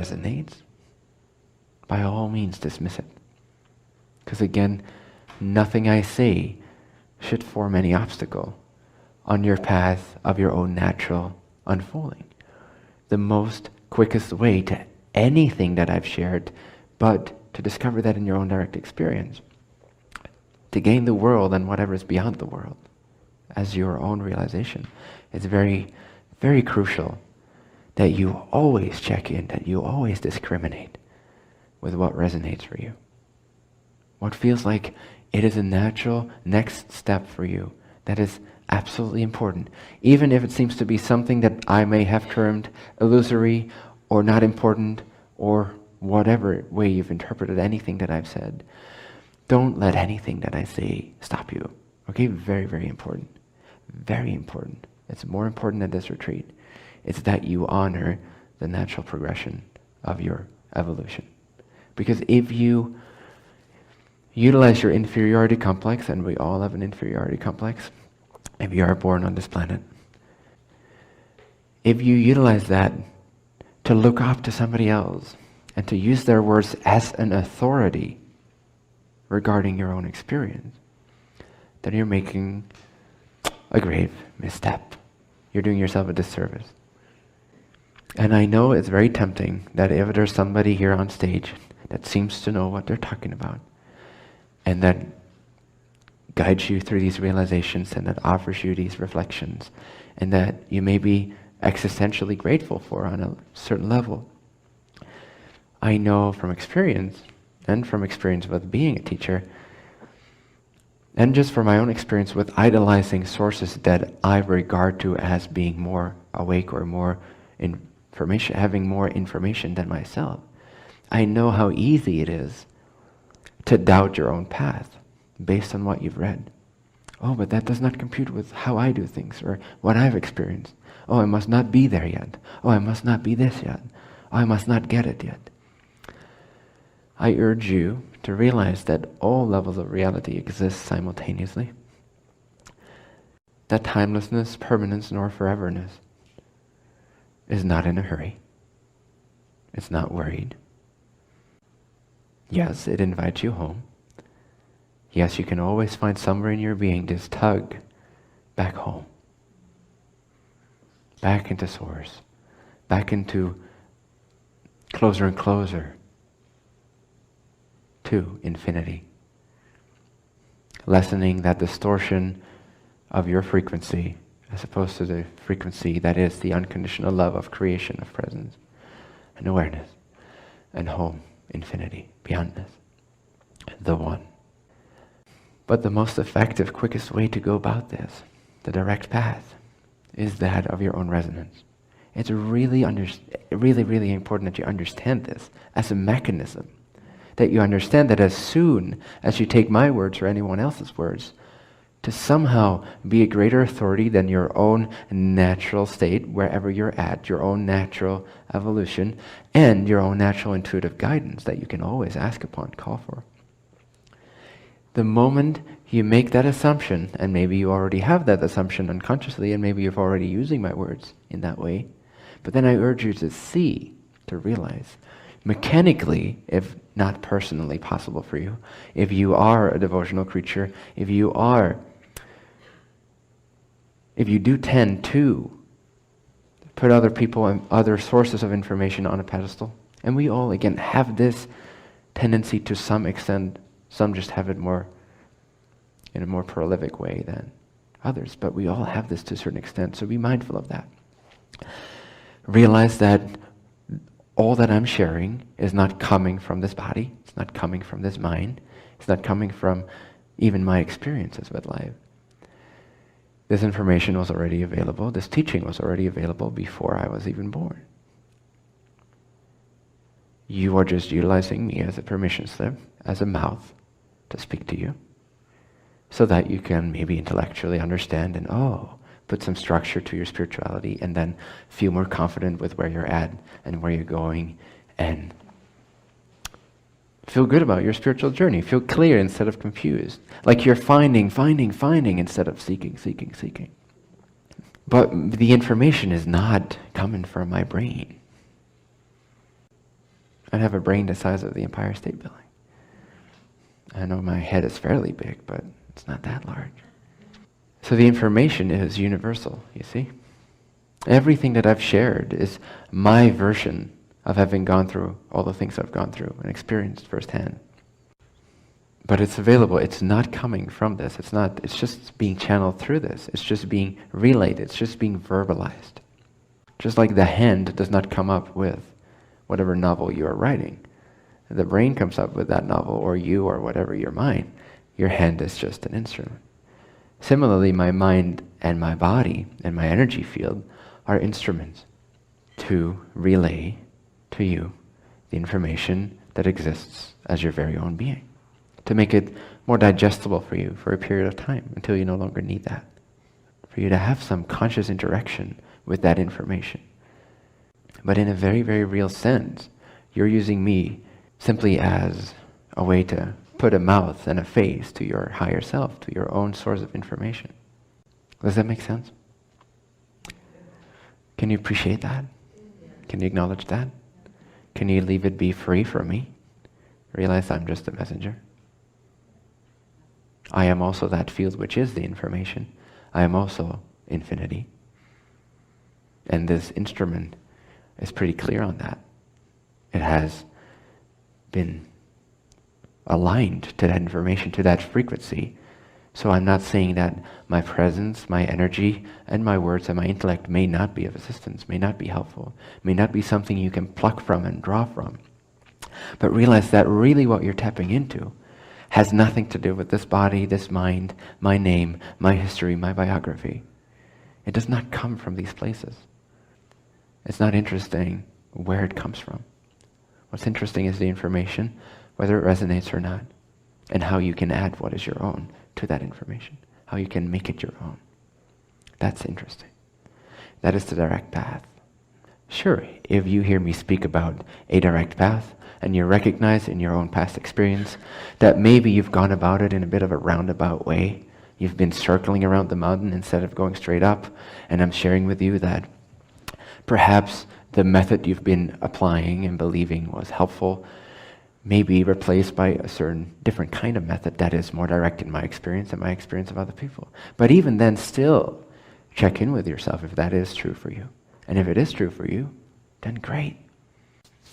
resonates, by all means dismiss it. Because again, nothing I say should form any obstacle on your path of your own natural unfolding. The most quickest way to anything that I've shared, but to discover that in your own direct experience, to gain the world and whatever is beyond the world as your own realization, it's very, very crucial that you always check in, that you always discriminate with what resonates for you. What feels like it is a natural next step for you. That is absolutely important. Even if it seems to be something that I may have termed illusory or not important or whatever way you've interpreted anything that I've said, don't let anything that I say stop you. Okay? Very, very important. Very important. It's more important at this retreat. It's that you honor the natural progression of your evolution. Because if you utilize your inferiority complex, and we all have an inferiority complex, if you are born on this planet, if you utilize that to look up to somebody else and to use their words as an authority regarding your own experience, then you're making a grave misstep. You're doing yourself a disservice. And I know it's very tempting that if there's somebody here on stage that seems to know what they're talking about, and that guides you through these realizations, and that offers you these reflections, and that you may be existentially grateful for on a certain level. I know from experience, and from experience with being a teacher, and just from my own experience with idolizing sources that I regard to as being more awake or more information, having more information than myself, I know how easy it is to doubt your own path based on what you've read. Oh, but that does not compute with how I do things or what I've experienced. Oh, I must not be there yet. Oh, I must not be this yet. Oh, I must not get it yet. I urge you to realize that all levels of reality exist simultaneously. That timelessness, permanence, nor foreverness is not in a hurry. It's not worried. Yes, it invites you home. Yes, you can always find somewhere in your being this tug back home. Back into source. Back into closer and closer to infinity. Lessening that distortion of your frequency as opposed to the frequency that is the unconditional love of creation, of presence, and awareness, and home, infinity, beyondness, the one. But the most effective, quickest way to go about this, the direct path, is that of your own resonance. It's really, really important that you understand this as a mechanism, that you understand that as soon as you take my words or anyone else's words to somehow be a greater authority than your own natural state, wherever you're at, your own natural evolution, and your own natural intuitive guidance that you can always ask upon, call for. The moment you make that assumption, and maybe you already have that assumption unconsciously, and maybe you're already using my words in that way, but then I urge you to see, to realize, mechanically, if not personally possible for you, if you are a devotional creature, if you do tend to put other people and other sources of information on a pedestal, and we all, again, have this tendency to some extent. Some just have it more in a more prolific way than others, but we all have this to a certain extent, so be mindful of that. Realize that all that I'm sharing is not coming from this body, it's not coming from this mind, it's not coming from even my experiences with life. This information was already available, this teaching was already available before I was even born. You are just utilizing me as a permission slip, as a mouth to speak to you, so that you can maybe intellectually understand and put some structure to your spirituality, and then feel more confident with where you're at and where you're going, and feel good about your spiritual journey. Feel clear instead of confused. Like you're finding instead of seeking. But the information is not coming from my brain. I have a brain the size of the Empire State Building. I know my head is fairly big, but it's not that large. So the information is universal, you see? Everything that I've shared is my version of having gone through all the things I've gone through and experienced firsthand. But it's available. It's not coming from this. It's just being channeled through this. It's just being relayed. It's just being verbalized. Just like the hand does not come up with whatever novel you are writing. The brain comes up with that novel, or you, or whatever your mind. Your hand is just an instrument. Similarly, my mind and my body and my energy field are instruments to relay to you the information that exists as your very own being, to make it more digestible for you for a period of time until you no longer need that, for you to have some conscious interaction with that information. But in a very, very real sense, you're using me simply as a way to put a mouth and a face to your higher self, to your own source of information. Does that make sense? Can you appreciate that? Can you acknowledge that? Can you leave it be free from me? Realize I'm just a messenger. I am also that field which is the information. I am also infinity. And this instrument is pretty clear on that. It has been aligned to that information, to that frequency. So I'm not saying that my presence, my energy, and my words and my intellect may not be of assistance, may not be helpful, may not be something you can pluck from and draw from. But realize that really what you're tapping into has nothing to do with this body, this mind, my name, my history, my biography. It does not come from these places. It's not interesting where it comes from. What's interesting is the information, whether it resonates or not, and how you can add what is your own to that information, how you can make it your own. That's interesting. That is the direct path. Sure, if you hear me speak about a direct path, and you recognize in your own past experience that maybe you've gone about it in a bit of a roundabout way, you've been circling around the mountain instead of going straight up, and I'm sharing with you that perhaps the method you've been applying and believing was helpful may be replaced by a certain different kind of method that is more direct in my experience and my experience of other people. But even then, still check in with yourself if that is true for you. And if it is true for you, then great.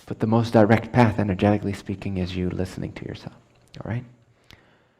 But the most direct path, energetically speaking, is you listening to yourself. All right?